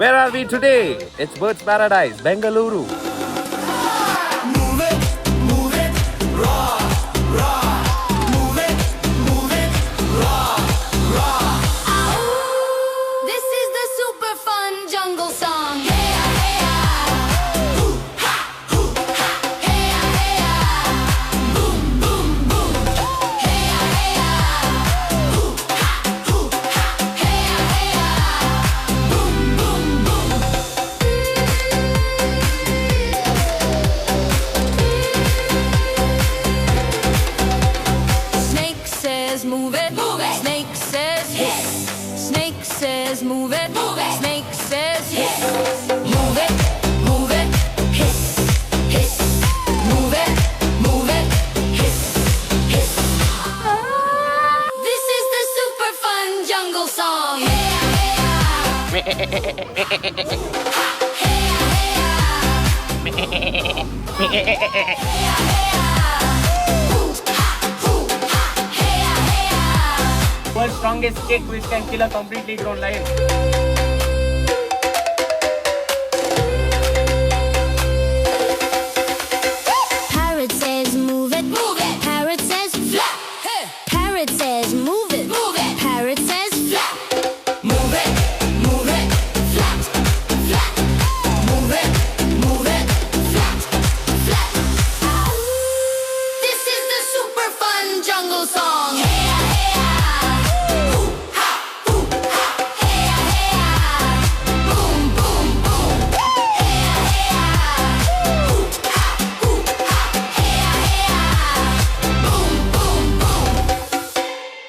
Where are we today? It's Bird's Paradise, Bengaluru. Move it, raw, raw. Move it, raw, raw. This is the super fun jungle song. Hey Ooh, ha, hey hey boom boom boom. Hey ooh, ha, hey boom boom boom. Snake says move it. Snake says hiss. Snake says move it. Snake says hiss. Move it, hiss, hiss. Move it, hiss, hiss. This is the super fun jungle song. World's strongest kick which can kill a completely grown lion.